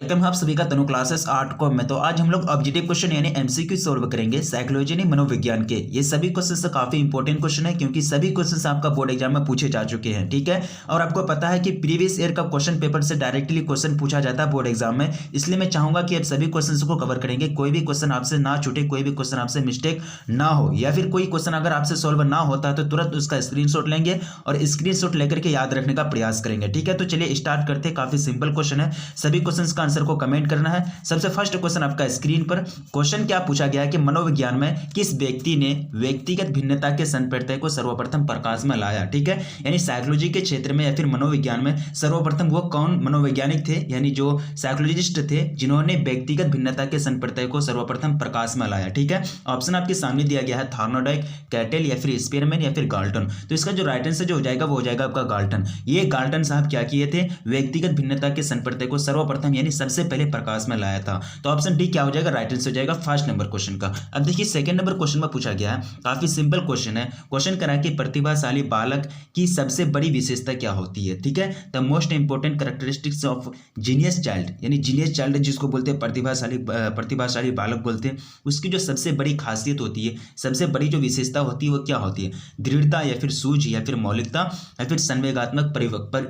Welcome है आप सभी का तनु क्लासेस 8 को में। तो आज हम लोग ऑब्जेक्टिव क्वेश्चन यानी एमसीक्यू सॉल्व करेंगे साइकोलॉजी यानी मनोविज्ञान के। ये सभी क्वेश्चन काफी इंपॉर्टेंट क्वेश्चन है क्योंकि सभी क्वेश्चन आपका बोर्ड एग्जाम में पूछे जा चुके हैं, ठीक है। और आपको पता है कि प्रीवियस ईयर का क्वेश्चन पेपर से डायरेक्टली क्वेश्चन पूछा जाता है बोर्ड एग्जाम में, इसलिए मैं चाहूंगा कि आप सभी क्वेश्चन को कवर करेंगे। कोई भी क्वेश्चन आपसे ना छूटे, कोई भी क्वेश्चन आपसे मिस्टेक ना हो, या फिर कोई क्वेश्चन अगर आपसे सॉल्व ना होता है तो तुरंत उसका स्क्रीनशॉट लेंगे और स्क्रीनशॉट लेकर के याद रखने का प्रयास करेंगे, ठीक है। तो चलिए स्टार्ट करते हैं। काफी सिंपल क्वेश्चन है, सभी क्वेश्चन का आंसर को कमेंट करना है। सबसे फर्स्ट क्वेश्चन आपका स्क्रीन पर। क्वेश्चन क्या पूछा गया है कि मनोविज्ञान में किस व्यक्ति ने व्यक्तिगत भिन्नता के संप्रत्यय को सर्वप्रथम प्रकाश में लाया, ठीक है। यानी साइकोलॉजी के क्षेत्र में या फिर मनोविज्ञान में सर्वप्रथम वो कौन मनोवैज्ञानिक थे, यानी जो साइकोलॉजिस्ट थे जिन्होंने व्यक्तिगत भिन्नता के संप्रत्यय को सर्वप्रथम प्रकाश में लाया, ठीक है। ऑप्शन आपके सामने दिया गया है, थॉर्नडाइक, कैटेल या फिर स्पीयरमैन या फिर गाल्टन। तो इसका जो राइट आंसर जो हो जाएगा वो हो जाएगा आपका गाल्टन। ये गाल्टन साहब क्या किए थे, व्यक्तिगत भिन्नता के संप्रत्यय को सर्वप्रथम यानी सबसे पहले प्रकाश में लाया था। तो ऑप्शन डी क्या हो जाएगा, राइट आंसर हो जाएगा फर्स्ट नंबर क्वेश्चन का। अब देखिए सेकंड नंबर क्वेश्चन में पूछा गया है, काफी सिंपल क्वेश्चन है। क्वेश्चन करा कि प्रतिभाशाली बालक की सबसे बड़ी विशेषता क्या होती है, ठीक है। The most important characteristics of genius child, यानी जीनियस चाइल्ड जिसको बोलते हैं प्रतिभाशाली बालक बोलते हैं, उसकी जो सबसे बड़ी खासियत होती है, सबसे बड़ी जो विशेषता होती है वो क्या होती है, दृढ़ता या फिर सूझ या फिर मौलिकता या फिर संवेगात्मक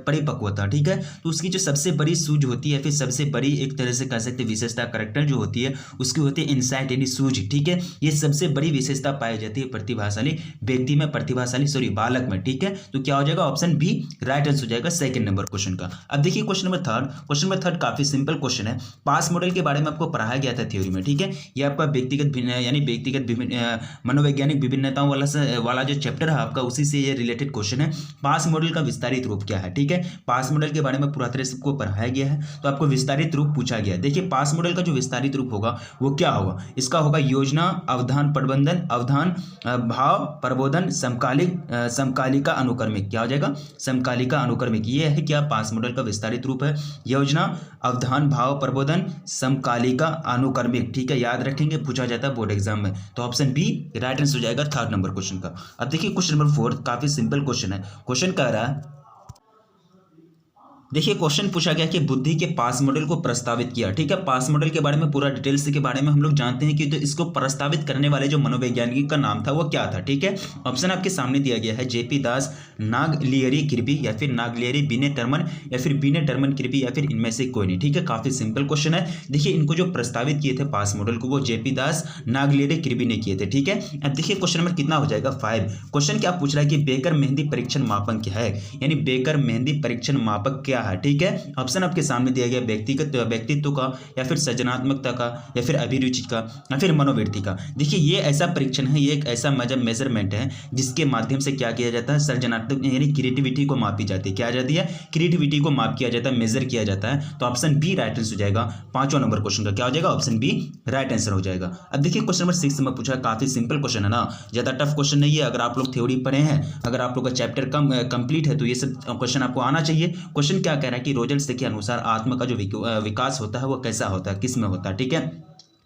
परिपक्वता, ठीक है। तो उसकी जो सबसे बड़ी सूझ होती है, फिर सबसे बड़ी एक तरह से कह सकते विशेषता करेक्टर जो होती है उसकी होती है इंसाइट यानी सूझ, ठीक है। ये सबसे बड़ी विशेषता पाई जाती है प्रतिभाशाली व्यक्ति में, प्रतिभाशाली बालक में, ठीक है। तो क्या हो जाएगा, ऑप्शन बी राइट आंसर हो जाएगा सेकंड नंबर क्वेश्चन का। अब देखिए question number third. Question number third काफी सिंपल क्वेश्चन है। पास मॉडल के बारे में आपको पढ़ाया गया था थ्योरी में, ठीक है। ये आपका व्यक्तिगत यानी व्यक्तिगत मनोवैज्ञानिक विभिन्नताओं वाला जो चैप्टर है आपका, उसी से ये रिलेटेड क्वेश्चन है। पास मॉडल का विस्तारित रूप क्या है, ठीक है। पास मॉडल के बारे में पूरा तरह से आपको पढ़ाया गया है, तो आपको विस्तारित रूप पूछा गया है। देखिए पास मॉडल का जो विस्तारित रूप होगा वो क्या होगा, इसका होगा योजना, अवधान, प्रबंधन, अवधान, भाव, प्रबोधन, समकालिका अनुक्रमिक। क्या हो जाएगा, समकालिका अनुक्रमिक। ये है क्या, पास मॉडल का विस्तारित रूप है, योजना, अवधान, भाव, प्रबोधन, समकालिका अनुक्रमिक, ठीक है। याद रखेंगे, पूछा जाता है बोर्ड एग्जाम में। तो ऑप्शन बी राइट आंसर हो जाएगा थर्ड नंबर क्वेश्चन का। अब देखिए क्वेश्चन नंबर फोर्थ, काफी सिंपल क्वेश्चन है। क्वेश्चन कह रहा है, देखिए क्वेश्चन पूछा गया कि बुद्धि के पास मॉडल को प्रस्तावित किया, ठीक है। पास मॉडल के बारे में पूरा डिटेल्स के बारे में हम लोग जानते हैं कि तो इसको प्रस्तावित करने वाले जो मनोवैज्ञानिक का नाम था वो क्या था, ठीक है। ऑप्शन आपके सामने दिया गया है, जेपी दास, नागलियरी किर्बी या फिर नागलियरी बिने टर्मन या फिर बिने टर्मन किर्बी या फिर इनमें से कोई नहीं, ठीक है। काफी सिंपल क्वेश्चन है। देखिए इनको जो प्रस्तावित किए थे पास मॉडल को वो जेपी दास, नागलियरी किर्बी ने किए थे, ठीक है। अब देखिए क्वेश्चन नंबर कितना हो जाएगा 5। क्वेश्चन क्या पूछ रहा है कि बेकर मेहंदी परीक्षण मापक क्या है, यानी बेकर मेहंदी परीक्षण मापक क्या है, ठीक है। ऑप्शन आपके सामने दिया गया, व्यक्तित्व का या फिर सृजनात्मकता का या फिर अभिरुचि का या फिर मनोवृत्ति का। देखिए ये ऐसा परीक्षण है, ये एक ऐसा मेजरमेंट है जिसके माध्यम से क्या किया जाता है, सृजनात्मक यानी क्रिएटिविटी को मापी जाती है। क्या जाती है, क्रिएटिविटी को माप किया जाता है, मेजर किया जाता है। तो ऑप्शन बी राइट आंसर हो जाएगा पांचवां नंबर क्वेश्चन का। क्या हो जाएगा, ऑप्शन बी राइट आंसर हो जाएगा। अब देखिए क्वेश्चन नंबर 6 में पूछा, काफी सिंपल क्वेश्चन है ना, ज्यादा टफ क्वेश्चन नहीं है। अगर आप लोग थ्योरी पढ़े हैं, अगर आप लोग का चैप्टर कंप्लीट है तो ये सब क्वेश्चन आपको आना चाहिए। क्वेश्चन क्या कह रहा है कि रोजर्स के अनुसार आत्मा का जो विकास होता है वो कैसा होता है, किस में होता है, ठीक है।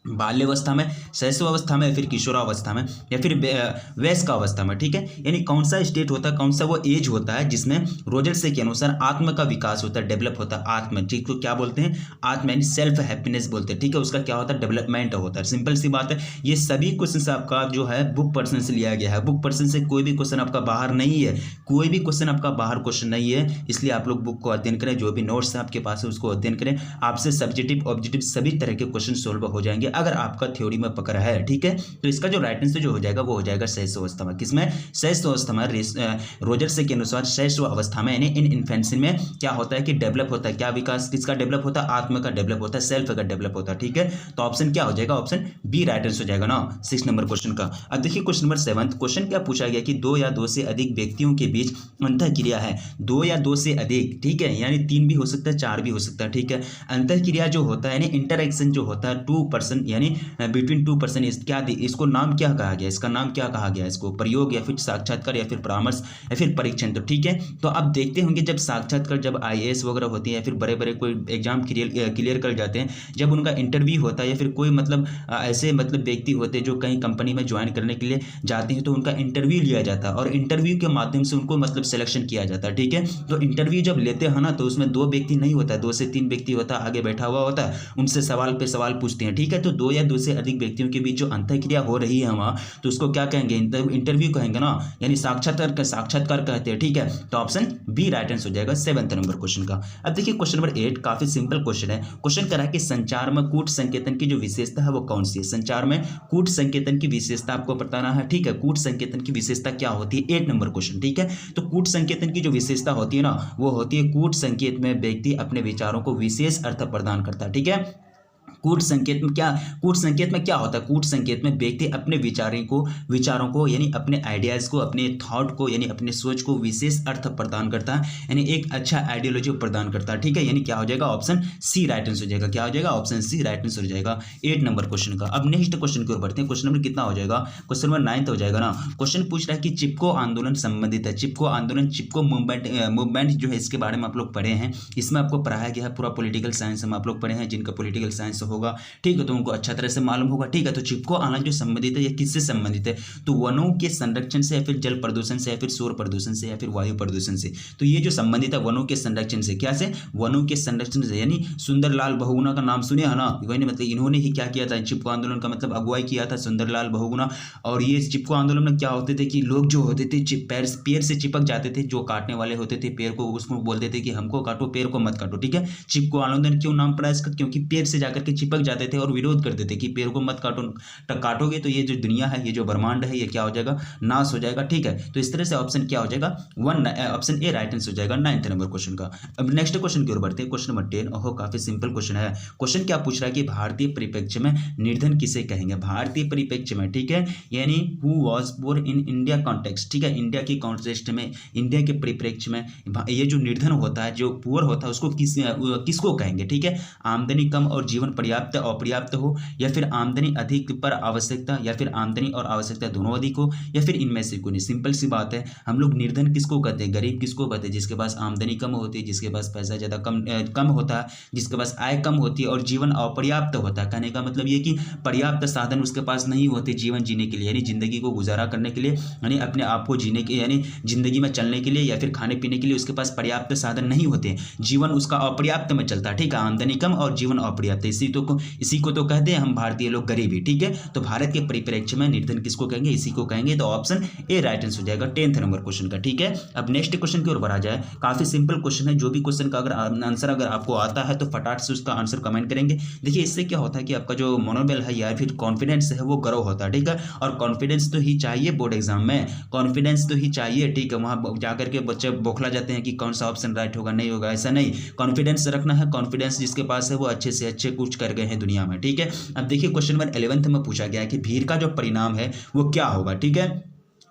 बाल्यावस्था में, शैशवावस्था में, या फिर किशोरावस्था में या फिर वयस्क अवस्था में, ठीक है। यानी कौन सा स्टेट होता है, कौन सा वो एज होता है जिसमें रोजर्स के अनुसार आत्मा का विकास होता है, डेवलप होता है आत्मा, जिसको क्या बोलते हैं, आत्मा यानी सेल्फ हैप्पीनेस बोलते हैं, ठीक है। उसका क्या होता है, डेवलपमेंट होता है। सिंपल सी बात है। ये सभी क्वेश्चन आपका जो है बुक पर्सन से लिया गया है। बुक पर्सन से कोई भी क्वेश्चन आपका बाहर नहीं है, कोई भी क्वेश्चन आपका बाहर क्वेश्चन नहीं है। इसलिए आप लोग बुक को अध्ययन करें, जो भी नोट्स है आपके पास है उसको अध्ययन करें। आपसे सब्जेक्टिव ऑब्जेक्टिव सभी तरह के क्वेश्चन सोल्व हो जाएंगे अगर आपका थ्योरी में पकड़ है, ठीक है। तो इसका जो राइट आंसर जो हो जाएगा वो हो जाएगा शैशवावस्था में। किसमें, शैशवावस्था में। रोजर्स के अनुसार शैशवावस्था में यानी इन इन्फेंसी में क्या होता है कि डेवलप होता है, क्या विकास किसका डेवलप होता है, आत्मा का डेवलप होता है, सेल्फ का डेवलप होता है, ठीक है। तो ऑप्शन क्या हो जाएगा, ऑप्शन बी राइट आंसर हो जाएगा ना 6 नंबर क्वेश्चन का। अब देखिए क्वेश्चन नंबर 7। क्वेश्चन क्या पूछा गया कि 2 या 2 से अधिक व्यक्तियों के बीच अंतःक्रिया है, 2 या 2 से अधिक, ठीक है। यानी 3 भी हो सकता है, 4 भी हो सकता है, ठीक है। अंतःक्रिया जो होता है यानी इंटरेक्शन जो होता है 2 पर्सन पर्सन यानी बिटवीन टू पर्सन क्या इसको नाम क्या कहा गया, इसका नाम क्या कहा गया, इसको प्रयोग या फिर साक्षात्कार या फिर परामर्श या फिर परीक्षण। तो ठीक है, तो आप देखते होंगे जब साक्षात्कार, जब IAS वगैरह होती है या फिर बड़े बड़े कोई एग्जाम क्लियर कर जाते हैं, जब उनका इंटरव्यू होता है या फिर कोई मतलब ऐसे मतलब व्यक्ति होते हैं जो कहीं कंपनी में ज्वाइन करने के लिए जाते हैं, तो उनका इंटरव्यू लिया जाता है और इंटरव्यू के माध्यम से उनको मतलब सिलेक्शन किया जाता है। ठीक है, तो इंटरव्यू जब लेते हैं ना, तो उसमें 2 व्यक्ति नहीं होता है, 2 से 3 व्यक्ति होता है, आगे बैठा हुआ होता है, उनसे सवाल पे सवाल पूछते हैं। ठीक है, तो 2 या 2 से अधिक व्यक्तियों के बीच जो अंतःक्रिया हो रही है वहाँ, तो उसको क्या कहेंगे, इंटरव्यू कहेंगे ना, यानी साक्षात्कार कहते हैं। ठीक है, तो ऑप्शन बी राइट आंसर हो जाएगा 7th नंबर क्वेश्चन का। अब देखिए क्वेश्चन नंबर 8 काफी सिंपल क्वेश्चन है। क्वेश्चन करा कि संचार में कूट संकेतन की जो विशेषता है वो कौन सी है। संचार में कूट संकेतन की विशेषता आपको बताना है। ठीक है, कूट संकेतन की विशेषता क्या होती है, 8 नंबर क्वेश्चन। ठीक है, तो कूट संकेतन की जो विशेषता होती है ना, वो होती है कूट संकेत में व्यक्ति अपने विचारों को विशेष अर्थ प्रदान करता है। ठीक है, कूट संकेत में क्या होता है, कूट संकेत में व्यक्ति अपने विचारों को यानी अपने आइडियाज को, अपने थॉट को यानी अपने सोच को विशेष अर्थ प्रदान करता है, यानी एक अच्छा आइडियोलॉजी प्रदान करता है। ठीक है, यानी क्या हो जाएगा, ऑप्शन सी राइट आंसर हो जाएगा। क्या हो जाएगा, ऑप्शन सी राइट आंसर हो जाएगा 8 नंबर क्वेश्चन का। अब नेक्स्ट क्वेश्चन की ओर बढ़ते हैं। क्वेश्चन नंबर कितना हो जाएगा, क्वेश्चन नंबर 9 हो जाएगा ना। क्वेश्चन पूछ रहा है कि चिपको आंदोलन संबंधित है। चिपको आंदोलन, चिपको मूवमेंट जो है, इसके बारे में आप लोग पढ़े हैं, इसमें आपको पढ़ाया गया है पूरा पॉलिटिकल साइंस में आप लोग पढ़े हैं, जिनका पॉलिटिकल साइंस होगा। ठीक है, तो उनको अच्छा तरह से मालूम होगा। ठीक है, तो चिपको आंदोलन जो संबंधित है ये किससे संबंधित है, तो वनों के संरक्षण से या फिर जल प्रदूषण से या फिर शोर प्रदूषण से या फिर वायु प्रदूषण से। तो ये जो संबंधित है वनों के संरक्षण से, क्या से, वनों के संरक्षण से, यानी सुंदरलाल बहुगुणा का नाम सुने है ना, वही मतलब इन्होंने ही क्या किया था, चिपको आंदोलन का मतलब अगुवाई किया था सुंदरलाल बहुगुणा। और ये चिपको आंदोलन में क्या होते थे कि लोग जो होते थे पेड़ से चिपक जाते थे, जो काटने वाले होते थे पेड़ को, उसको बोलते थे कि हमको काटो, पेड़ को मत काटो। ठीक है, चिपको आंदोलन क्यों नाम पड़ा इसका, क्योंकि पेड़ से जाकर के चिपक जाते थे और विरोध करते थे कि पेड़ को मत काटो, काटोगे तो ये जो दुनिया है, ये जो ब्रह्मांड है, ये क्या हो जाएगा, नाश हो जाएगा। ठीक है, तो इस तरह से ऑप्शन क्या हो जाएगा, ऑप्शन ए राइट आंसर हो जाएगा 9th नंबर क्वेश्चन का। अब नेक्स्ट क्वेश्चन की ओर बढ़ते हैं। क्वेश्चन नंबर 10, ओहो काफी सिंपल क्वेश्चन है। क्वेश्चन क्या पूछ रहा है कि भारतीय परिप्रेक्ष्य में निर्धन किसे कहेंगे, भारतीय परिप्रेक्ष्य में। ठीक है, यानी who was born in India context. ठीक है, इंडिया की कॉन्टेक्स्ट में, इंडिया के परिप्रेक्ष्य में ये जो निर्धन होता है, जो पुअर होता है, उसको किसको कहेंगे। ठीक है, आमदनी कम और जीवन पर्याप्त अपर्याप्त हो, या फिर आमदनी अधिक पर आवश्यकता, या फिर आमदनी और आवश्यकता दोनों अधिक हो, या फिर इनमें से कोई नहीं। सिंपल सी बात है, हम लोग निर्धन किसको कहते हैं, गरीब किसको कहते हैं, जिसके पास आमदनी कम होती है, जिसके पास पैसा ज़्यादा कम होता है, जिसके पास आय कम होती है और जीवन अपर्याप्त होता है। कहने का मतलब ये कि पर्याप्त साधन उसके पास नहीं होते जीवन जीने के लिए, यानी जिंदगी को गुजारा करने के लिए, यानी अपने आप को जीने के, यानी जिंदगी में चलने के लिए या फिर खाने पीने के लिए उसके पास पर्याप्त साधन नहीं होते, जीवन उसका अपर्याप्त में चलता है। ठीक है, आमदनी कम और जीवन अपर्याप्त, इसी को तो कहते हैं हम भारतीय लोग गरीबी। ठीक है, तो भारत के परिप्रेक्ष्य में निर्धन किसको कहेंगे, इसी को कहेंगे। तो ऑप्शन ए राइट आंसर हो जाएगा 10th नंबर क्वेश्चन का। ठीक है, अब नेक्स्ट क्वेश्चन की ओर बढ़ा जाए। काफी सिंपल क्वेश्चन है, जो भी क्वेश्चन का अगर आंसर अगर आपको आता है तो फटाफट से उसका आंसर कमेंट करेंगे। देखिए इससे क्या होता है कि आपका जो मनोबल है या फिर कॉन्फिडेंस है वो ग्रो होता है। ठीक है, और कॉन्फिडेंस तो ही चाहिए बोर्ड एग्जाम में, कॉन्फिडेंस तो ही चाहिए। ठीक है, वहां जाकर के बच्चे बौखला जाते हैं कि कौन सा ऑप्शन राइट होगा, नहीं होगा, ऐसा नहीं, कॉन्फिडेंस रखना है। कॉन्फिडेंस जिसके पास है वो अच्छे से अच्छे कुछ कर गए हैं दुनिया में। ठीक है, अब देखिए क्वेश्चन नंबर 11th में पूछा गया है कि भीड़ का जो परिणाम है वो क्या होगा। ठीक है,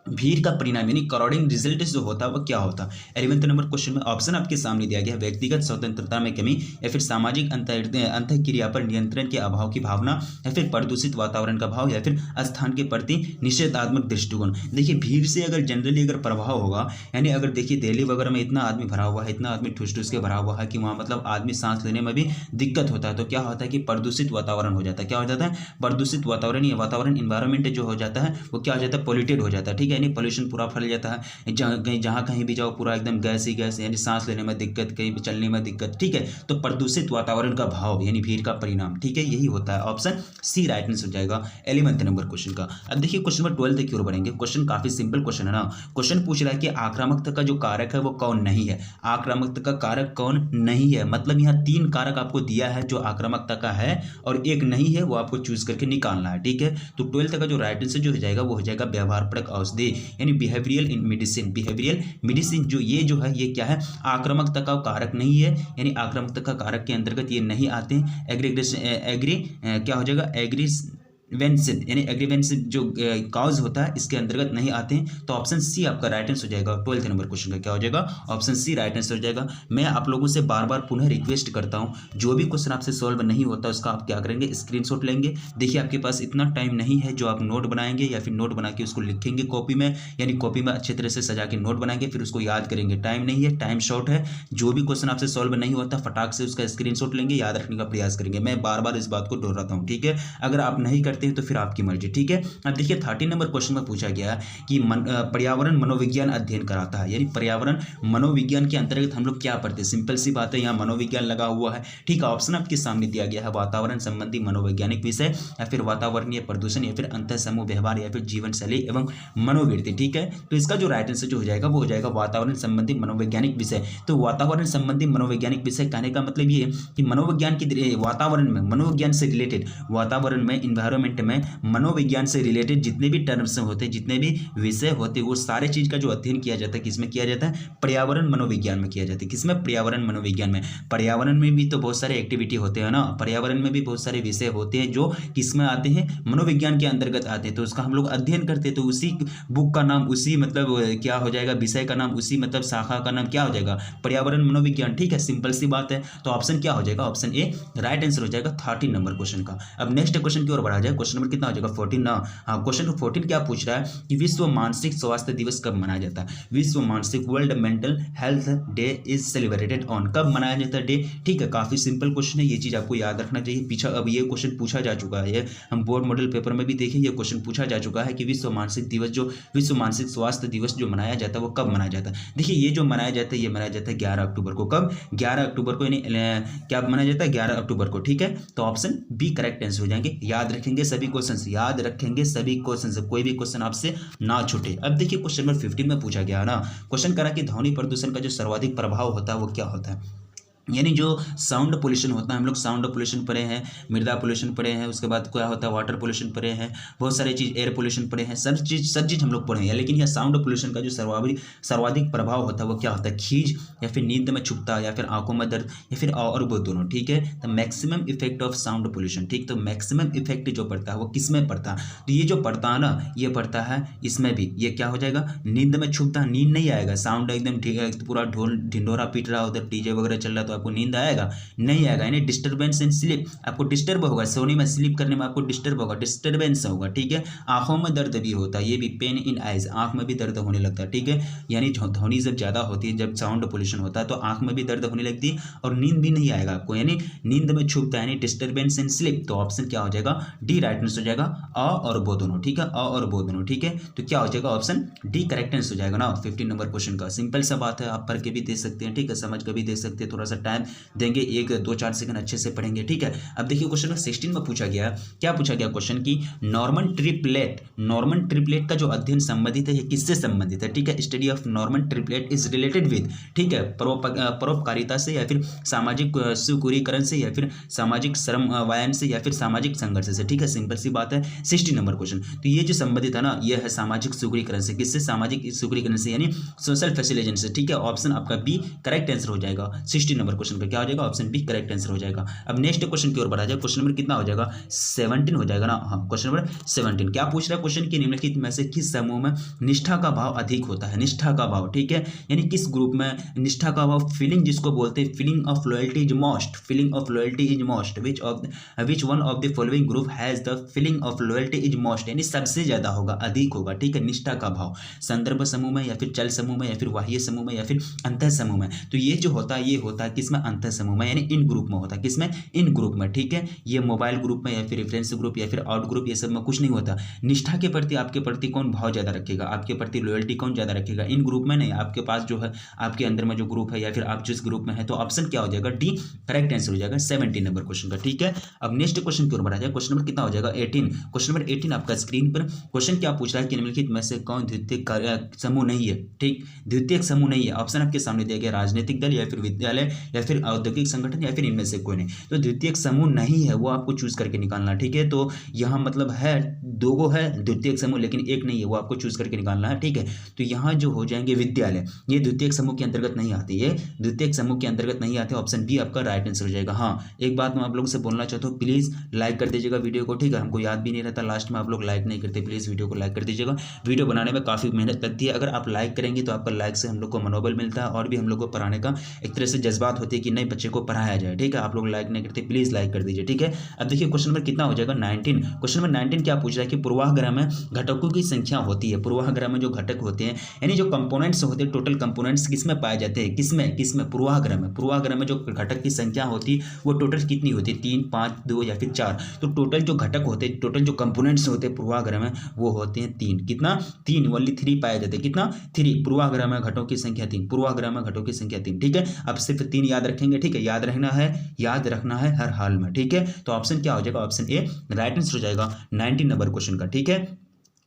भीड़ का परिणाम यानी करोडिंग रिजल्ट जो होता है वो क्या होता है। 11th नंबर क्वेश्चन में ऑप्शन आपके सामने दिया गया है, व्यक्तिगत स्वतंत्रता में कमी, या फिर सामाजिक अंतःक्रिया पर नियंत्रण के अभाव की भावना, या फिर प्रदूषित वातावरण का भाव, या फिर स्थान के प्रति निषेधात्मक दृष्टिकोण। देखिए भीड़ से अगर जनरली अगर प्रभाव होगा, यानी अगर देखिए दिल्ली वगैरह में इतना आदमी भरा हुआ है, इतना आदमी ठूस ठूस के भरा हुआ है कि वहाँ मतलब आदमी सांस लेने में भी दिक्कत होता है, तो क्या होता है कि प्रदूषित वातावरण हो जाता है। क्या हो जाता है, प्रदूषित वातावरण, या वातावरण इन्वायरमेंट जो हो जाता है वो क्या हो जाता है, पोल्यूटेड हो जाता है। ठीक है, यानी पोल्यूशन पूरा फैल जाता है, जहाँ कहीं भी जाओ पूरा एकदम गैस ही गैस, यानी सांस लेने में दिक्कत, कहीं भी चलने में दिक्कत। ठीक है, तो प्रदूषित वातावरण का भाव यानी भीड़ का परिणाम। ठीक है, यही होता है, ऑप्शन सी राइट आंसर हो जाएगा 11th नंबर क्वेश्चन का। अब देखिए क्वेश्चन नंबर 12 की ओर बढ़ेंगे। क्वेश्चन काफी सिंपल क्वेश्चन है ना। क्वेश्चन पूछ रहा है कि आक्रामकता का जो कारक है वो कौन नहीं है, आक्रामकता का कारक कौन नहीं है, मतलब यहाँ 3 कारक आपको दिया है जो आक्रामकता का है और एक नहीं है, वो आपको चूज करके निकालना है। ठीक है, तो 12th का जो राइट आंसर जो हो जाएगा वो हो जाएगा व्यवहारपरक औषधि, यानी बिहेवियरल इन मेडिसिन। बिहेवियरल मेडिसिन जो है ये क्या है, आक्रामकता का कारक नहीं है, यानी आक्रामकता का कारक के अंतर्गत ये नहीं आते हैं। क्या हो जाएगा, एग्रीवेंशियल यानी एग्रीवेंशियल जो काउज होता है इसके अंतर्गत नहीं आते हैं। तो ऑप्शन सी आपका राइट आंसर हो जाएगा। 12th नंबर क्वेश्चन का क्या हो जाएगा? ऑप्शन सी राइट आंसर हो जाएगा। मैं आप लोगों से बार बार पुनः रिक्वेस्ट करता हूं, जो भी क्वेश्चन आपसे सॉल्व नहीं होता उसका आप क्या करेंगे? स्क्रीनशॉट लेंगे। देखिए आपके पास इतना टाइम नहीं है जो आप नोट बनाएंगे या फिर नोट बना के उसको लिखेंगे कॉपी में, यानी कॉपी में अच्छे तरह से सजा के नोट बनाएंगे, फिर उसको याद करेंगे। टाइम नहीं है, टाइम शॉर्ट है। जो भी क्वेश्चन आपसे सॉल्व नहीं होता फटाक से उसका स्क्रीनशॉट लेंगे, याद रखने का प्रयास करेंगे। मैं बार बार इस बात को दोहराता हूं, ठीक है? अगर आप नहीं करते हैं तो फिर आपकी मर्जी, ठीक है? अब देखिए 13 नंबर क्वेश्चन में पूछा गया कि पर्यावरण मनोविज्ञान अध्ययन कराता है, यानी पर्यावरण मनोविज्ञान के अंतर्गत हम लोग क्या पढ़ते हैं? सिंपल सी बात है, यहाँ मनोविज्ञान लगा हुआ है, ठीक है? ऑप्शन आपके सामने दिया गया है, वातावरण संबंधी मनोवैज्ञानिक विषय, या फिर वातावरणीय प्रदूषण, या फिर अंतर समूह व्यवहार, या फिर जीवन शैली एवं मनोवृत्ति, ठीक है? तो इसका जो राइट आंसर जो हो जाएगा वो हो जाएगा वातावरण संबंधी मनोवैज्ञानिक विषय। तो वातावरण संबंधी मनोवैज्ञानिक विषय कहने का मतलब ये है कि मनोविज्ञान की वातावरण में, मनोविज्ञान से रिलेटेड, वातावरण में, इन्वायरमेंट में मनोविज्ञान से रिलेटेड जितने भी टर्म्स होते हैं, जितने भी विषय होते हैं, वो सारे चीज का जो अध्ययन किया जाता है किसमें किया जाता है? पर्यावरण मनोविज्ञान में किया जाता है। किसमें? पर्यावरण मनोविज्ञान में। पर्यावरण में भी तो बहुत सारे एक्टिविटी होते हैं ना, पर्यावरण में भी बहुत सारे विषय होते हैं जो किसमें आते हैं? मनोविज्ञान के अंतर्गत आते हैं। तो उसका हम लोग अध्ययन करते हैं, तो उसी बुक का नाम, उसी मतलब क्या हो जाएगा? विषय का नाम, उसी मतलब शाखा का नाम क्या हो जाएगा? पर्यावरण मनोविज्ञान, ठीक है? सिंपल सी बात है। तो ऑप्शन क्या हो जाएगा? ऑप्शन ए राइट आंसर हो जाएगा 13 नंबर क्वेश्चन का। अब नेक्स्ट क्वेश्चन की ओर बढ़ा जाए। क्वेश्चन नंबर कितना हो जाएगा? 14 ना। हाँ, क्वेश्चन 14 क्या पूछ रहा है कि विश्व मानसिक स्वास्थ्य दिवस कब मनाया जाता है? विश्व मानसिक, world mental health day is celebrated on, कब मनाया जाता है डे? ठीक है, काफी सिंपल क्वेश्चन है, ये चीज आपको याद रखना चाहिए। पीछा अब ये क्वेश्चन पूछा जा चुका है, हम बोर्ड मॉडल पेपर में भी देखें, ये क्वेश्चन पूछा जा चुका है कि विश्व मानसिक दिवस, जो विश्व मानसिक स्वास्थ्य दिवस जो मनाया जाता है वो कब मनाया जाता है? देखिए ये जो मनाया जाता है, ये मनाया जाता है 11 अक्टूबर को। कब? 11 अक्टूबर को, यानी क्या मनाया जाता है? 11 अक्टूबर को, ठीक है? तो ऑप्शन बी करेक्ट आंसर हो जाएंगे। याद रखेंगे सभी क्वेश्चन, याद रखेंगे सभी क्वेश्चन, कोई भी क्वेश्चन आपसे ना छूटे। अब देखिए क्वेश्चन नंबर 15 में पूछा गया ना, क्वेश्चन करा कि ध्वनि प्रदूषण का जो सर्वाधिक प्रभाव होता है वो क्या होता है? यानी जो साउंड पोल्यूशन होता है, हम लोग साउंड पोल्यूशन पढ़े हैं, मृदा पोल्यूशन पढ़े हैं, उसके बाद क्या होता है? वाटर पोल्यूशन पढ़े हैं, बहुत सारी चीज़, एयर पोल्यूशन पढ़े हैं, सब चीज़ हम लोग पढ़े हैं। लेकिन यह साउंड पोल्यूशन का जो सर्वाधिक प्रभाव होता है वो क्या होता है? खींच, या फिर नींद में छुपता, या फिर आंखों में दर्द, या फिर और वो दोनों, ठीक है? तो maximum effect of sound pollution, ठीक? तो मैक्सिमम इफेक्ट जो पड़ता है वो किस में पड़ता है? तो ये जो पड़ता है ना, ये पड़ता है इसमें भी। ये क्या हो जाएगा? नींद में छुपता, नींद नहीं आएगा, साउंड एकदम पूरा ढोल ढिंडोरा पीट रहा, उधर डीजे वगैरह चल रहा है तो आपको नींद आएगा? नहीं आएगा। यानी डिस्टर्बेंस इन स्लीप, आपको डिस्टर्ब होगा, सोने में, स्लीप करने में आपको डिस्टर्ब होगा, डिस्टर्बेंस होगा, ठीक है? आंखों में दर्द भी होता है, ये भी पेन इन आइज, आंख में भी दर्द होने लगता है, ठीक है? यानी ध्वनि जब ज्यादा होती है, जब साउंड पोल्यूशन होता है तो आंख में भी दर्द होने लगती है और नींद भी नहीं आएगा आपको, यानी नींद में छुपता है, यानी डिस्टर्बेंस इन स्लीप। तो ऑप्शन क्या हो जाएगा? डी राइट आंसर हो जाएगा। अ और बो दोनों, ठीक है? अ और बो दोनों, ठीक है? तो क्या हो जाएगा? ऑप्शन डी करेक्ट आंसर हो जाएगा ना 15 नंबर क्वेश्चन का। सिंपल सा बात है, आप पढ़ के भी दे सकते हैं, ठीक है? समझ के भी दे सकते हैं, थोड़ा सा टाइम देंगे, 1-2-4 सेकंड अच्छे से पढ़ेंगे, ठीक है? अब देखिए क्वेश्चन नंबर 16 में पूछा गया, क्या पूछा गया क्वेश्चन की नॉर्मन ट्रिपलेट का जो अध्ययन संबंधित है, ये किससे संबंधित है? ठीक है, study of Norman triplet is related with, ठीक है, परोपकारिता से, या फिर सामाजिक सुकुरीकरण से, या फिर सामाजिक समन्वयन से, या फिर सामाजिक संघर्ष से, ठीक है? सिंपल सी बात है। 16 नंबर क्वेश्चन, तो ये जो संबंधित है ना, ये है सामाजिक सुकुरीकरण से। किससे? सामाजिक सुकुरीकरण से, यानी सोशल फैसिलिटेशन से, ठीक है? ऑप्शन आपका बी करेक्ट आंसर हो जाएगा। 16 नंबर क्वेश्चन का क्या हो जाएगा? ऑप्शन बी करेक्ट आंसर हो जाएगा। अब नेक्स्ट क्वेश्चन की ओर बढ़ा जाए। क्वेश्चन नंबर कितना हो जाएगा? 17 हो जाएगा ना। हाँ, क्वेश्चन नंबर 17 क्या पूछ रहा है क्वेश्चन की, निम्नलिखित में से किस समूह में निष्ठा का भाव अधिक होता है? निष्ठा का भाव, ठीक है? यानी किस ग्रुप में निष्ठा का भाव, फीलिंग जिसको बोलते हैं, feeling of loyalty is most, feeling of loyalty is most, which one of the following group has the feeling of loyalty is most, यानी सबसे ज्यादा होगा, अधिक होगा, ठीक है? निष्ठा का भाव संदर्भ समूह में, या फिर चल समूह में, या फिर बाह्य समूह में, या फिर अंतः समूह में। तो ये जो होता है, ये होता है किसमें? अंतः समूह में, यानी इन ग्रुप में होता है। किसमें? इन ग्रुप में, ठीक है? ये मोबाइल ग्रुप में, या फिर रेफरेंस ग्रुप, या फिर आउट ग्रुप, ये सब में कुछ नहीं होता। निष्ठा के प्रति, आपके प्रति कौन भाव ज्यादा रखेगा, आपके प्रति लॉयल्टी कौन ज्यादा रखेगा? इन ग्रुप में नहीं, आपके पास जो है, आपके अंदर में जो ग्रुप है, या फिर आप जिस ग्रुप में है। तो ऑप्शन क्या हो जाएगा? डी करेक्ट आंसर हो जाएगा 17 नंबर क्वेश्चन का, ठीक है? अब नेक्स्ट क्वेश्चन की ओर बढ़ा जाए। क्वेश्चन नंबर कितना हो जाएगा? 18। क्वेश्चन नंबर 18 आपका स्क्रीन पर क्वेश्चन क्या पूछ रहा है कि निम्नलिखित में से कौन द्वितीयक समूह नहीं है? ठीक, द्वितीयक समूह नहीं है। ऑप्शन आपके सामने दिया गया, राजनीतिक दल, या फिर विद्यालय, या फिर औद्योगिक संगठन या फिर इनमें से कोई नहीं। तो द्वितीयक समूह नहीं है, वो आपको चूज करके निकालना, ठीक है। तो यहाँ मतलब है दो गो है द्वितीयक समूह, लेकिन एक नहीं है, वो आपको चूज करके निकालना है, ठीक है। तो यहाँ जो हो जाएंगे विद्यालय, ये द्वितीयक समूह के अंतर्गत नहीं आते, ये द्वितीयक समूह के अंतर्गत नहीं आते। ऑप्शन बी आपका राइट आंसर हो जाएगा। हाँ, एक बात मैं आप लोगों से बोलना चाहता हूँ, प्लीज लाइक कर दीजिएगा वीडियो को, ठीक है। हमको याद भी नहीं रहता, लास्ट में आप लोग लाइक नहीं करते, प्लीज वीडियो को लाइक कर दीजिएगा। वीडियो बनाने में काफी मेहनत लगती है, अगर आप लाइक करेंगे तो आपका लाइक से हम लोग को मनोबल मिलता है और भी हम लोग को पढ़ाने का एक तरह से जज्बात होती है कि नए बच्चे को पढ़ाया जाए, ठीक है। आप लोग लाइक नहीं करते, प्लीज लाइक कर दीजिए, ठीक है। अब देखिए क्वेश्चन नंबर कितना हो जाएगा 19। क्वेश्चन नंबर 19 क्या पूछ रहा है कि पूर्वाग्रह में घटकों की संख्या होती है, पूर्वाग्रह में जो घटक होते हैं यानी जो कंपोनेंट्स होते हैं, टोटल कंपोनेंट्स किसमें पाए जाते हैं, किसमें पूर्वाग्रह में जो घटक की संख्या होती है वो टोटल कितनी होती है, 3, 5, 2 या फिर 4। तो टोटल जो घटक होते हैं, टोटल जो कंपोनेंट्स होते हैं पूर्वाग्रह में वो होते हैं 3। कितना, 3, ओनली 3 पाए जाते हैं। कितना, 3। पूर्वाग्रह में घटकों की संख्या 3, पूर्वाग्रह में घटकों की संख्या 3, ठीक है। अब सिर्फ 3 याद रखेंगे, ठीक है, याद रखना है हर हाल में, ठीक है। तो ऑप्शन क्या हो जाएगा, ऑप्शन ए राइट आंसर हो जाएगा 19 नंबर क्वेश्चन का, ठीक है।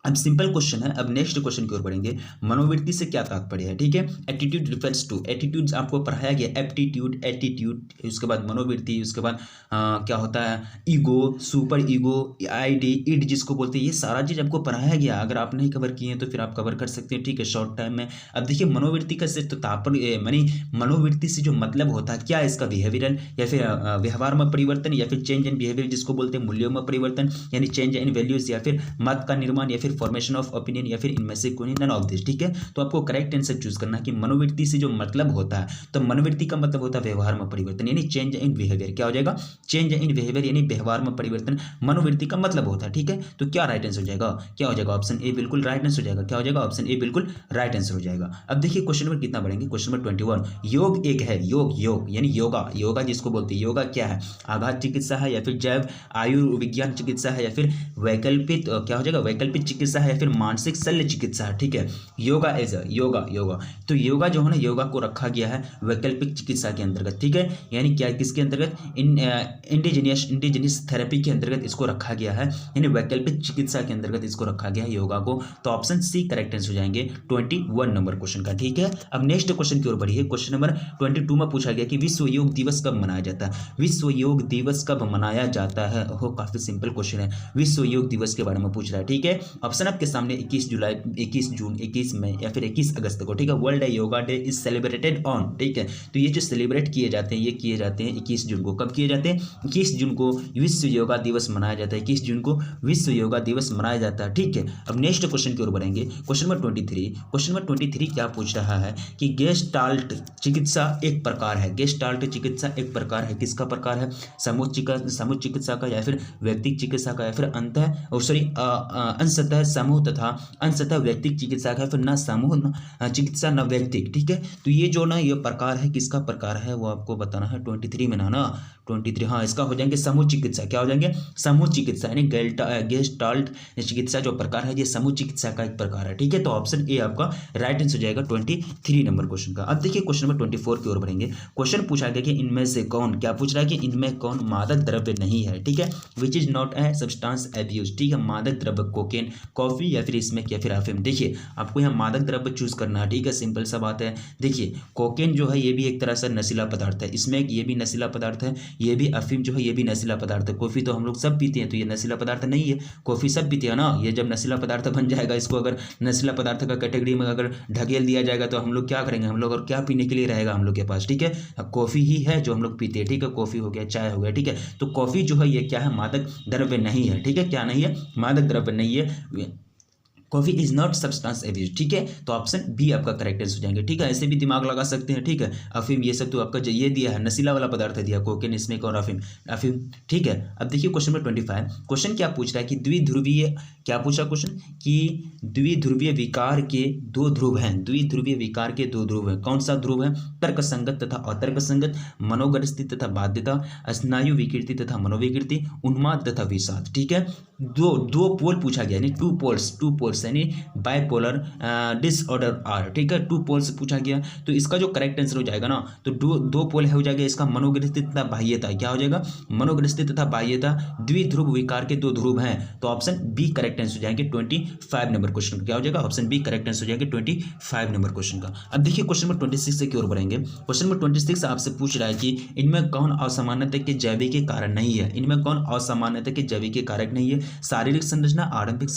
अब सिंपल क्वेश्चन है, अब नेक्स्ट क्वेश्चन की ओर बढ़ेंगे। मनोवृत्ति से क्या तात्पर्य है, ठीक है। एटीट्यूड रिफर्स टू, एटीट्यूड्स आपको पढ़ाया गया, एप्टीट्यूड, एटीट्यूड, उसके बाद मनोवृत्ति, उसके बाद क्या होता है, ईगो, सुपर ईगो, आईडी, ईड जिसको बोलते हैं, ये सारा चीज आपको पढ़ाया गया। अगर आप नहीं कवर किए तो फिर आप कवर कर सकते हैं, ठीक है, शॉर्ट टाइम में। अब देखिए मनोवृत्ति का सिर्फ तात्पर्य मानी मनोवृत्ति से जो मतलब होता है क्या, इसका बिहेवियरल या फिर व्यवहार में परिवर्तन या फिर चेंज इन बिहेवियर जिसको बोलते हैं, मूल्यों में परिवर्तन यानी चेंज इन वैल्यूज, या फिर मत का निर्माण, या फिर फॉर्मेशन ऑफ ओपिनियन, या फिर इनमें से कोई नन ऑफ दिस, ठीक है। तो आपको करेक्ट आंसर चूज करना है कि मनोवृत्ति से जो मतलब होता है, तो मनोवृत्ति का मतलब होता है व्यवहार में परिवर्तन यानी चेंज इन बिहेवियर। क्या हो जाएगा, चेंज इन बिहेवियर यानी व्यवहार में परिवर्तन मनोवृत्ति का मतलब होता है, ठीक है। तो क्या राइट आंसर हो जाएगा, क्या हो जाएगा, ऑप्शन ए बिल्कुल राइट आंसर हो जाएगा। क्या हो जाएगा, ऑप्शन ए बिल्कुल राइट आंसर हो जाएगा। अब देखिए क्वेश्चन नंबर कितना बढ़ेंगे, क्वेश्चन नंबर 21। योग एक है, योग यानी योगा, योगा जिसको बोलते हैं, योगा क्या है, आघात चिकित्सा है या फिर जैव आयुर्विज्ञान चिकित्सा है या फिर वैकल्पिक क्या हो जाएगा, वैकल्पिक चिकित्सा है या फिर मानसिक शल्य चिकित्सा है, ठीक है। योगा एज योगा तो योगा जो है ना, योगा को रखा गया है वैकल्पिक चिकित्सा के अंतर्गत, ठीक है। यानी क्या, किसके अंतर्गत, इंडिजीनियस थेरेपी के अंतर्गत इसको रखा गया है, यानी वैकल्पिक चिकित्सा के अंतर्गत इसको रखा गया है योगा को। तो ऑप्शन सी करेक्ट आंसर हो जाएंगे 21 नंबर क्वेश्चन का, ठीक है। अब नेक्स्ट क्वेश्चन की ओर बढ़िए। क्वेश्चन नंबर 22 में पूछा गया कि विश्व योग दिवस कब मनाया जाता है, विश्व योग दिवस कब मनाया जाता है। हो काफी सिंपल क्वेश्चन है, विश्व योग दिवस के बारे में पूछ रहा है, ठीक है। ऑप्शन आपके सामने 21 जुलाई, 21 जून, 21 मई या फिर 21 अगस्त को, ठीक है। World yoga day is celebrated on, ठीक है। तो ये जो सेलिब्रेट किए जाते हैं, ये किए जाते हैं 21 जून को। कब किए जाते हैं, 21 जून को विश्व योगा दिवस मनाया जाता है, 21 जून को विश्व योगा दिवस मनाया जाता है, ठीक है। अब नेक्स्ट क्वेश्चन की ओर बढ़ेंगे। क्वेश्चन नंबर 23, क्वेश्चन नंबर 23 क्या पूछ रहा है कि गेस्टाल्ट चिकित्सा एक प्रकार है, गेस्टाल्ट चिकित्सा एक प्रकार है, किसका प्रकार है, समूह चिकित्सा का या फिर व्यक्तिगत चिकित्सा का या फिर अंशतः समूह तथा अंशतः व्यक्तिगत चिकित्सा का, फिर न समूह चिकित्सा न व्यक्तिगत, ठीक है। तो ये जो ना ये प्रकार है, किसका प्रकार है वो आपको बताना है 23 में ना 23, हाँ इसका हो जाएंगे समूह चिकित्सा। क्या हो जाएंगे, समूह चिकित्सा यानी गेस्टाल्ट चिकित्सा जो प्रकार है ये समूह चिकित्सा का एक प्रकार है, ठीक है। तो ऑप्शन ए आपका राइट आंसर हो जाएगा 23 नंबर क्वेश्चन का। अब देखिए क्वेश्चन नंबर 24 की ओर बढ़ेंगे। क्वेश्चन पूछा गया कि इनमें से कौन, क्या पूछ रहा है कि इनमें कौन मादक द्रव्य नहीं है, ठीक है। Which is not a substance abuse, ठीक है। मादक द्रव्य कोकेन, कॉफी या फिर स्मोक या फिर अफीम। देखिए आपको यहाँ मादक द्रव्य चूज करना है, ठीक है, सिंपल सा बात है। देखिए कोकेन जो है ये भी एक तरह से नशीला पदार्थ है, स्मोक ये भी नशीला पदार्थ है, ये भी अफीम जो है ये भी नशीला पदार्थ है। कॉफी तो हम लोग सब पीते हैं तो ये नशीला पदार्थ नहीं है, कॉफी सब पीते हैं ना। ये जब नशीला पदार्थ बन जाएगा, इसको अगर नशीला पदार्थ का कैटेगरी में अगर ढकेल दिया जाएगा तो हम लोग क्या करेंगे, हम लोग और क्या पीने के लिए रहेगा हम लोग के पास, ठीक है। कॉफी ही है जो हम लोग पीते हैं, ठीक है। कॉफी हो गया, चाय हो गया, ठीक है। तो कॉफी जो है ये क्या है, मादक द्रव्य नहीं है, ठीक है। क्या नहीं है, मादक द्रव्य नहीं है। Coffee is not substance abuse, ठीक है। तो ऑप्शन बी आपका करेक्ट आंसर हो जाएंगे, ठीक है। ऐसे भी दिमाग लगा सकते हैं, ठीक है। अफीम ये सब तो आपका जो ये दिया है नशीला वाला पदार्थ दिया, कोकेन, स्मोक और अफीम, ठीक है। अब देखिए क्वेश्चन नंबर 25। क्वेश्चन क्या पूछ रहा है कि द्विध्रुवीय, क्या पूछा क्वेश्चन कि द्विध्रुवीय विकार के 2 ध्रुव हैं, द्विध्रुवीय विकार के 2 ध्रुव हैं। कौन सा ध्रुव है, तर्क संगत तथा अतर्क संगत, मनोग्रस्ति तथा बाध्यता, स्नायु विकृति तथा मनोविकृति, उन्माद तथा विषाद, ठीक है। दो पोल पूछा गया यानी 2 पोल्स पोल्स यानी बाइपोलर डिसऑर्डर आर, ठीक है, 2 पोल से पूछा गया। तो इसका जो करेक्ट आंसर हो जाएगा ना, तो दो पोल हो जाएगा इसका मनोग्रस्थित तथा बाह्यता। क्या हो जाएगा? मनोग्रस्थित तथा बाह्यता, द्विध्रुव विकार के 2 ध्रुव हैं, तो ऑप्शन बी करेक्ट आंसर हो जाएंगे 25 नंबर क्वेश्चन का। क्या हो जाएगा? ऑप्शन बी करेक्ट आंसर हो जाएगा 25 नंबर क्वेश्चन का। अब देखिए क्वेश्चन नंबर 26 से की ओर बढ़ेंगे। क्वेश्चन नंबर 26 आपसे पूछ रहा है कि इनमें कौन असामान्यता के जैविक के कारण नहीं है? इनमें कौन असामान्यता के जैविक के कारक नहीं है? शारीरिक संरचना, आरंभिक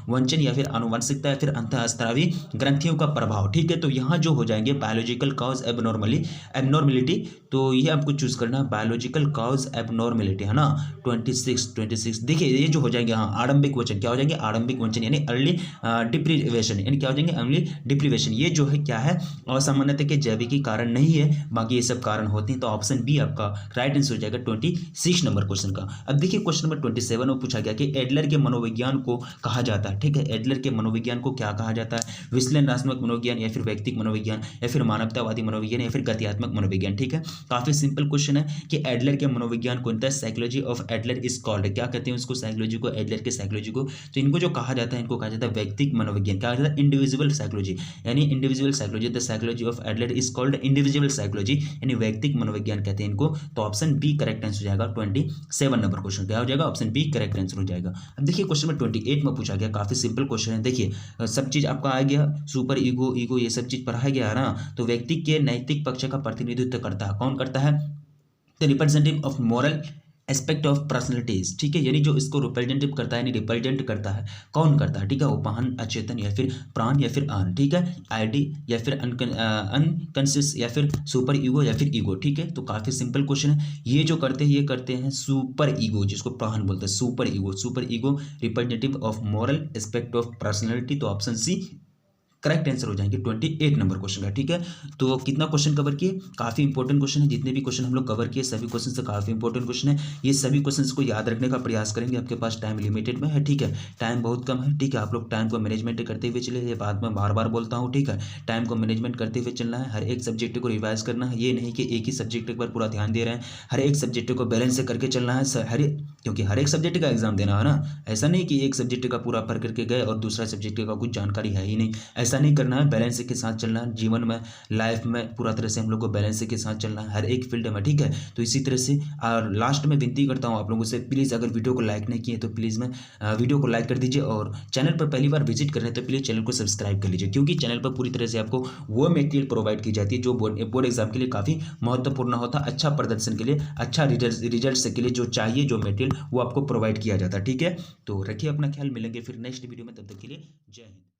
वंचन या फिर आनुवंशिकता या फिर अंतःस्रावी ग्रंथियों का प्रभाव, ठीक है। तो यहाँ जो हो जाएंगे बायोलॉजिकल कॉज एबनॉर्मलिटी, तो ये आपको चूज करना है बायोलॉजिकल कॉज एबनॉर्मलिटी, है ना। 26 देखिए ये जो हो जाएंगे, हाँ, आरंभिक वचन। क्या हो जाएंगे? आरंभिक वचन यानी अर्ली डिप्रीवेशन, यानी क्या हो जाएंगे? Early deprivation. ये जो है क्या है? असामान्यता के जैविकी कारण नहीं है, बाकी ये सब कारण होते हैं। तो ऑप्शन बी आपका राइट आंसर हो जाएगा 26 नंबर क्वेश्चन का। अब देखिए क्वेश्चन नंबर 27 में पूछा गया कि एडलर के मनोविज्ञान को कहा जाता है, ठीक है। एडलर के मनोविज्ञान को क्या कहा जाता है? विश्लेषणात्मक मनोविज्ञान या फिर व्यक्तिक मनोविज्ञान या फिर मानवतावादी मनोविज्ञान या फिर गत्यात्मक मनोविज्ञान, ठीक है। काफी सिंपल क्वेश्चन है कि एडलर के मनोविज्ञान को psychology of Adler is called, क्या कहते हैं उसको? साइकोलॉजी को, एडलर के साइकोलॉजी को। तो इनको जो कहा जाता है, इनको कहा जाता है व्यक्तिक मनोविज्ञान। क्या कहा जाता है? इंडिविजुअल साइकोलॉजी, यानी individual psychology. The psychology of Adler is called individual psychology, यानी व्यक्तिक मनोविज्ञान कहते हैं इनको। तो ऑप्शन बी करेक्ट आंसर हो जाएगा 27 नंबर क्वेश्चन। क्या हो जाएगा? ऑप्शन बी करेक्ट आंसर हो जाएगा। अब देखिए क्वेश्चन नंबर 28 में पूछा गया, काफी सिंपल क्वेश्चन है। देखिए सब चीज आपका आ गया, सुपर ईगो, ईगो, ये सब चीज पढ़ाया गया है ना। तो व्यक्ति के नैतिक पक्ष का प्रतिनिधित्व करता है, कौन करता है? The representative of moral aspect of personalities, ठीक है, यानी जो इसको रिप्रेजेंटेटिव करता है, यानी रिप्रेजेंट करता है, कौन करता है? ठीक है, उपहन, अचेतन या फिर प्राण या फिर अन, ठीक है, आईडी या फिर अनकॉन्शियस या फिर सुपर ईगो या फिर ईगो, ठीक है। तो काफी सिंपल क्वेश्चन है। ये जो करते हैं, ये करते हैं सुपर ईगो, जिसको प्राण बोलते हैं, super ego. Super ego representative of moral aspect of personality, तो ऑप्शन सी करेक्ट आंसर हो जाएंगे 28 नंबर क्वेश्चन का, ठीक है। तो कितना क्वेश्चन कवर किए? काफी इंपॉर्टेंट क्वेश्चन है, जितने भी क्वेश्चन हम लोग कवर किए सभी क्वेश्चन से काफी इंपॉर्टेंट क्वेश्चन है। ये सभी क्वेश्चन को याद रखने का प्रयास करेंगे, आपके पास टाइम लिमिटेड में है, ठीक है, टाइम बहुत कम है, ठीक है। आप लोग टाइम को मैनेजमेंट करते हुए चले, ये बात मैं बार बार बोलता हूँ, ठीक है। टाइम को मैनेजमेंट करते हुए चलना है, हर एक सब्जेक्ट को रिवाइज करना है, ये नहीं कि एक ही सब्जेक्ट पर पूरा ध्यान दे रहे हैं, हर एक सब्जेक्ट को बैलेंस से करके चलना है, क्योंकि हर एक सब्जेक्ट का एग्जाम देना है ना। ऐसा नहीं कि एक सब्जेक्ट का पूरा पढ़ करके गए और दूसरा सब्जेक्ट का कुछ जानकारी है ही नहीं, ऐसा नहीं करना है। बैलेंस के साथ चलना है, जीवन में, लाइफ में पूरा तरह से हम लोग को बैलेंस के साथ चलना है, हर एक फील्ड में, ठीक है। तो इसी तरह से और लास्ट में विनती करता हूँ आप लोगों से, प्लीज़ अगर वीडियो को लाइक नहीं किए तो प्लीज़ वीडियो को लाइक कर दीजिए, और चैनल पर पहली बार विजिट कर रहे हैं तो प्लीज़ चैनल को सब्सक्राइब कर लीजिए, क्योंकि चैनल पर पूरी तरह से आपको वो मटेरियल प्रोवाइड की जाती है जो बोर्ड एग्जाम के लिए काफ़ी महत्वपूर्ण होता है। अच्छा प्रदर्शन के लिए, अच्छा रिजल्ट के लिए जो चाहिए, जो मटेरियल, वो आपको प्रोवाइड किया जाता है, ठीक है। तो रखिए अपना ख्याल, मिलेंगे फिर नेक्स्ट वीडियो में, तब तक के लिए जय हिंद।